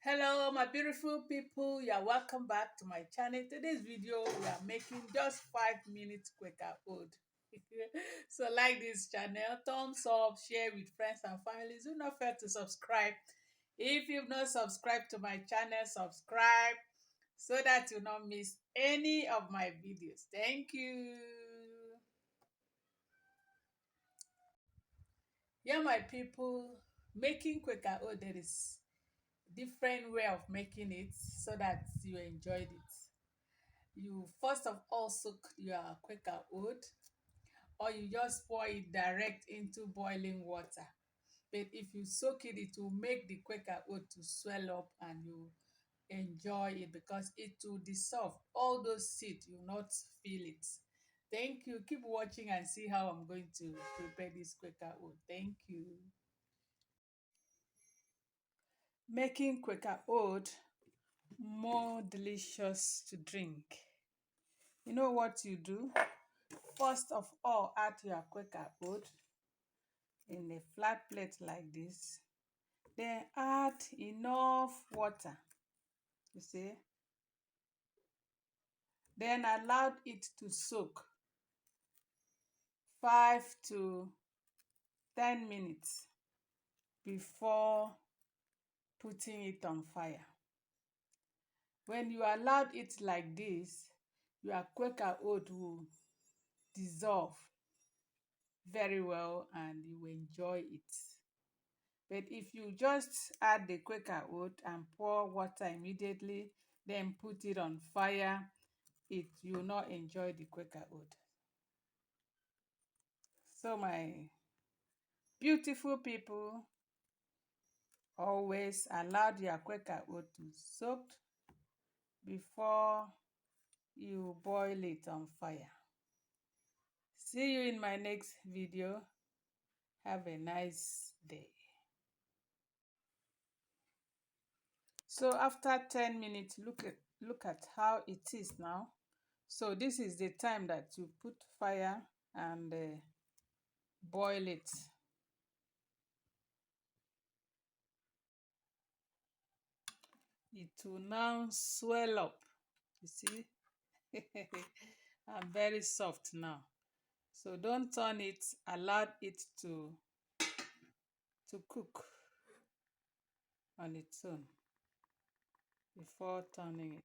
Hello my beautiful people, you are welcome back to my channel. Today's video we are making just 5 minutes quicker oat. So like this channel, thumbs up, share with friends and families. Do not fail to subscribe. If you've not subscribed to my channel, subscribe so that you not miss any of my videos. Thank you. Yeah, my people, making quicker oat, there is different way of making it so that you enjoyed it. You first of all soak your Quaker oat, or you just pour it direct into boiling water. But if you soak it, it will make the Quaker oat to swell up and you enjoy it because it will dissolve. All those seeds, you will not feel it. Thank you. Keep watching and see how I'm going to prepare this Quaker oat. Thank you. Making Quaker oat more delicious to drink. You know what you do? First of all, add your Quaker oat in a flat plate like this. Then add enough water, you see. Then allow it to soak 5 to 10 minutes before putting it on fire. When you allow it like this, your Quaker oat will dissolve very well and you will enjoy it. But if you just add the Quaker oat and pour water immediately, then put it on fire, you will not enjoy the Quaker oat. So my beautiful people, always allow your Quaker oat to soak before you boil it on fire. See you in my next video. Have a nice day. So after 10 minutes, look at how it is now. So this is the time that you put fire and boil it. It will now swell up. You see? And very soft now. So don't turn it, allow it to cook on its own before turning it.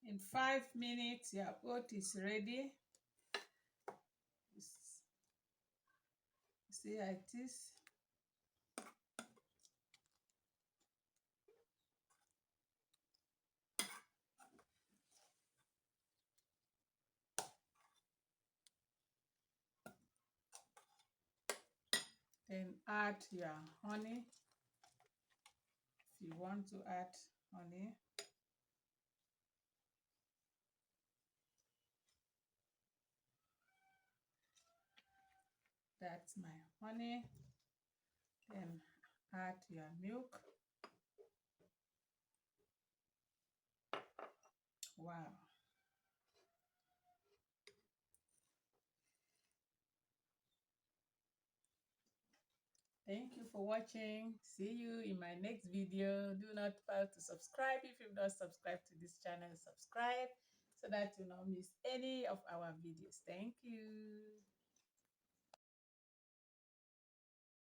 In 5 minutes, your oat is ready. See how it is. Then add your honey. If you want to add honey. That's my honey. Then add your milk. Wow. Thank you for watching. See you in my next video. Do not fail to subscribe. If you've not subscribed to this channel, subscribe so that you not miss any of our videos. Thank you.